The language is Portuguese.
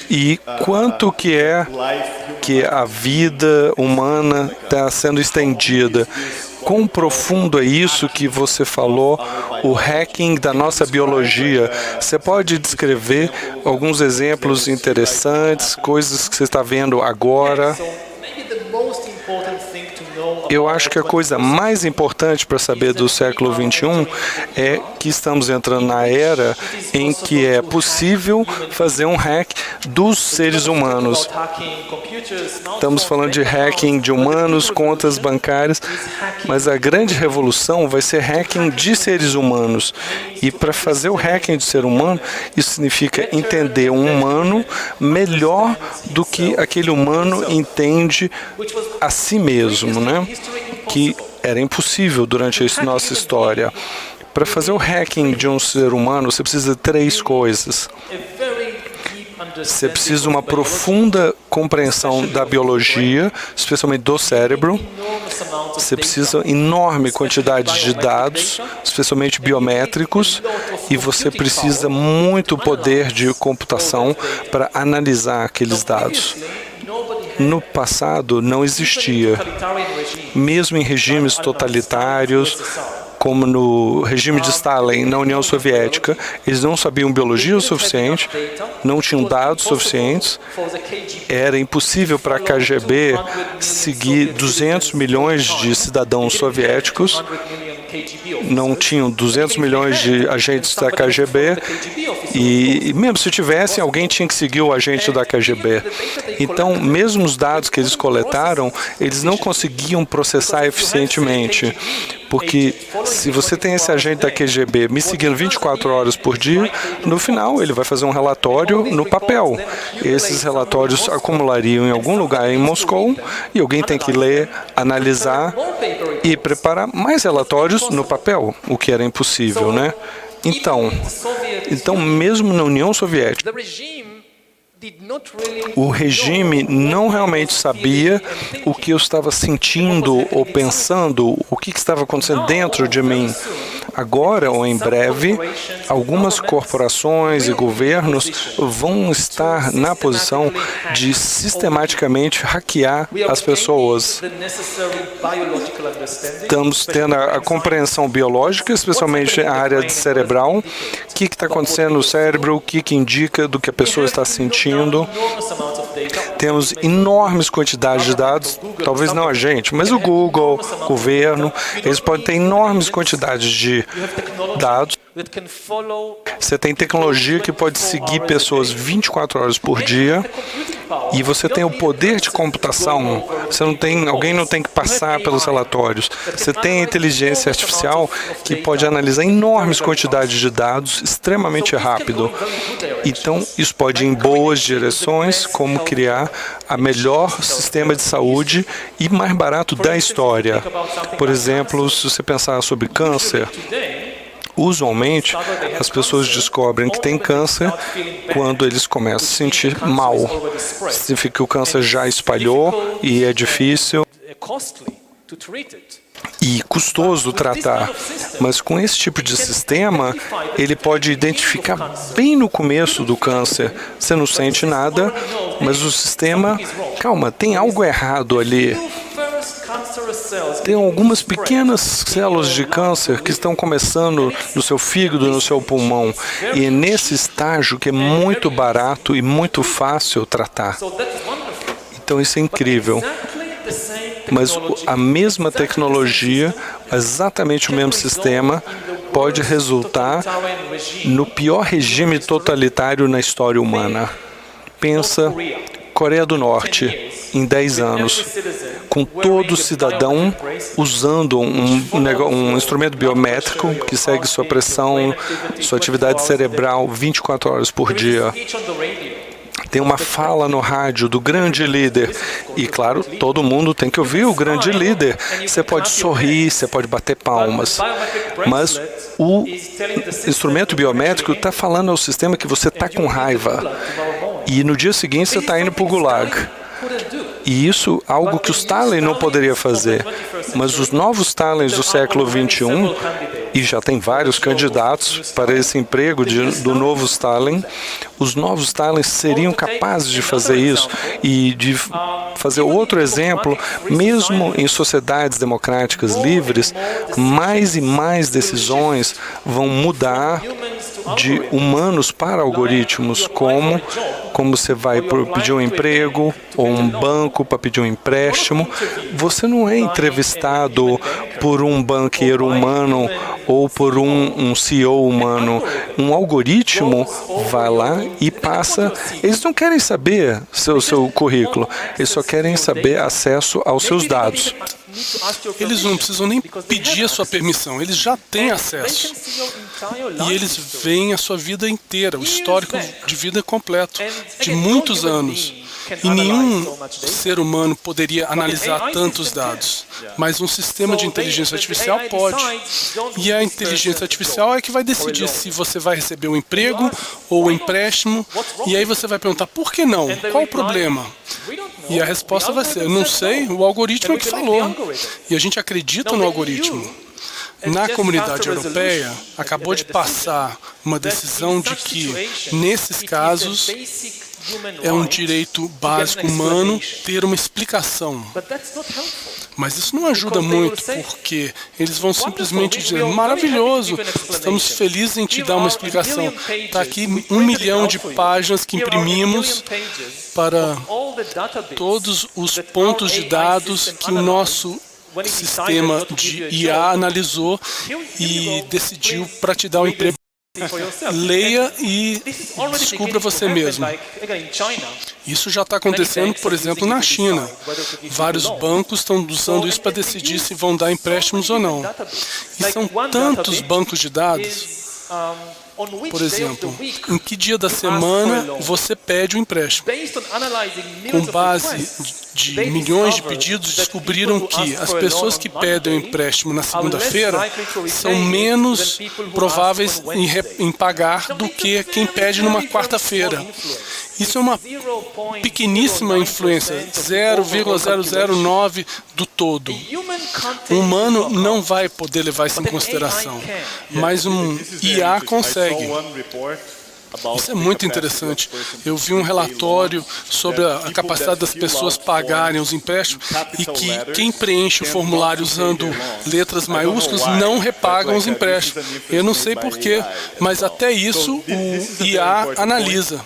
e quanto que a vida humana está sendo estendida. Quão profundo é isso que você falou, o hacking da nossa biologia? Você pode descrever alguns exemplos interessantes, coisas que você está vendo agora? Eu acho que a coisa mais importante para saber do século XXI é que estamos entrando na era em que é possível fazer um hack dos seres humanos. Estamos falando de hacking de humanos, contas bancárias, mas a grande revolução vai ser hacking de seres humanos. E para fazer o hacking de ser humano, isso significa entender um humano melhor do que aquele humano entende a si mesmo, né? Que era impossível durante a nossa história. Para fazer o hacking de um ser humano, você precisa de três coisas. Você precisa de uma profunda compreensão da biologia, especialmente do cérebro. Você precisa de enorme quantidade de dados, especialmente biométricos, e você precisa muito poder de computação para analisar aqueles dados. No passado, não existia. Mesmo em regimes totalitários, como no regime de Stalin, na União Soviética, eles não sabiam biologia o suficiente, não tinham dados suficientes. Era impossível para a KGB seguir 200 milhões de cidadãos soviéticos. Não tinham 200 milhões de agentes da KGB e mesmo se tivessem, alguém tinha que seguir o agente da KGB. Então, mesmo os dados que eles coletaram, eles não conseguiam processar eficientemente. Porque se você tem esse agente da KGB me seguindo 24 horas por dia, no final ele vai fazer um relatório no papel. Esses relatórios acumulariam em algum lugar em Moscou e alguém tem que ler, analisar e preparar mais relatórios no papel, o que era impossível, né? Então mesmo na União Soviética, o regime não realmente sabia o que eu estava sentindo ou pensando, o que estava acontecendo dentro de mim. Agora, ou em breve, algumas corporações e governos vão estar na posição de sistematicamente hackear as pessoas. Estamos tendo a compreensão biológica, especialmente a área cerebral, o que está acontecendo no cérebro, o que indica do que a pessoa está sentindo. Temos enormes quantidades de dados, talvez não a gente, mas o Google, o governo, eles podem ter enormes quantidades de dados. Você tem tecnologia que pode seguir pessoas 24 horas por dia e você tem o poder de computação. Alguém não tem que passar pelos relatórios. Você tem a inteligência artificial que pode analisar enormes quantidades de dados extremamente rápido. Então, isso pode ir em boas direções, como criar a melhor sistema de saúde e mais barato da história. Por exemplo, se você pensar sobre câncer, usualmente, as pessoas descobrem que têm câncer quando eles começam a se sentir mal. Significa que o câncer já espalhou e é difícil e custoso tratar. Mas com esse tipo de sistema, ele pode identificar bem no começo do câncer. Você não sente nada, mas o sistema, calma, tem algo errado ali. Tem algumas pequenas células de câncer que estão começando no seu fígado, no seu pulmão. E é nesse estágio que é muito barato e muito fácil tratar. Então isso é incrível. Mas a mesma tecnologia, exatamente o mesmo sistema, pode resultar no pior regime totalitário na história humana. Pensa Coreia do Norte, em 10 anos, com todo cidadão usando um instrumento biométrico que segue sua pressão, sua atividade cerebral 24 horas por dia. Tem uma fala no rádio do grande líder. E, claro, todo mundo tem que ouvir o grande líder. Você pode sorrir, você pode bater palmas. Mas o instrumento biométrico está falando ao sistema que você está com raiva. E no dia seguinte você está indo para o Gulag. E isso é algo que o Stalin não poderia fazer. Mas os novos Stalins do século XXI e já tem vários candidatos para esse emprego do novo Stalin. Os novos Stalins seriam capazes de fazer isso e de fazer outro exemplo, mesmo em sociedades democráticas livres, mais e mais decisões vão mudar de humanos para algoritmos, como você vai pedir um emprego ou um banco para pedir um empréstimo. Você não é entrevistado por um banqueiro humano ou por um CEO humano. Um algoritmo vai lá e passa. Eles não querem saber seu currículo, eles só querem saber acesso aos seus dados. Eles não precisam nem pedir a sua permissão, eles já têm acesso. E eles veem a sua vida inteira, o histórico de vida completo, de muitos anos. E nenhum ser humano poderia analisar tantos dados. Mas um sistema de inteligência artificial pode. E a inteligência artificial é que vai decidir se você vai receber um emprego ou um empréstimo. E aí você vai perguntar, por que não? Qual o problema? E a resposta vai ser, não sei, o algoritmo é que falou. E a gente acredita no algoritmo. Na comunidade europeia, acabou de passar uma decisão de que, nesses casos, é um direito básico humano ter uma explicação. Mas isso não ajuda muito, porque eles vão simplesmente dizer, maravilhoso, estamos felizes em te dar uma explicação. Está aqui 1 milhão de páginas que imprimimos para todos os pontos de dados que o nosso sistema de IA analisou e decidiu para te dar o emprego. Leia e descubra você mesmo. Isso já está acontecendo, por exemplo, na China. Vários bancos estão usando isso para decidir se vão dar empréstimos ou não. E são tantos bancos de dados. Por exemplo, em que dia da semana você pede um empréstimo? Com base de milhões de pedidos, descobriram que as pessoas que pedem o empréstimo na segunda-feira são menos prováveis em pagar do que quem pede numa quarta-feira. Isso é uma pequeníssima influência, 0,009 do todo. O humano não vai poder levar isso em consideração, mas um IA consegue. Isso é muito interessante. Eu vi um relatório sobre a capacidade das pessoas pagarem os empréstimos e que quem preenche o formulário usando letras maiúsculas não repagam os empréstimos. Eu não sei porquê, mas até isso o IA analisa.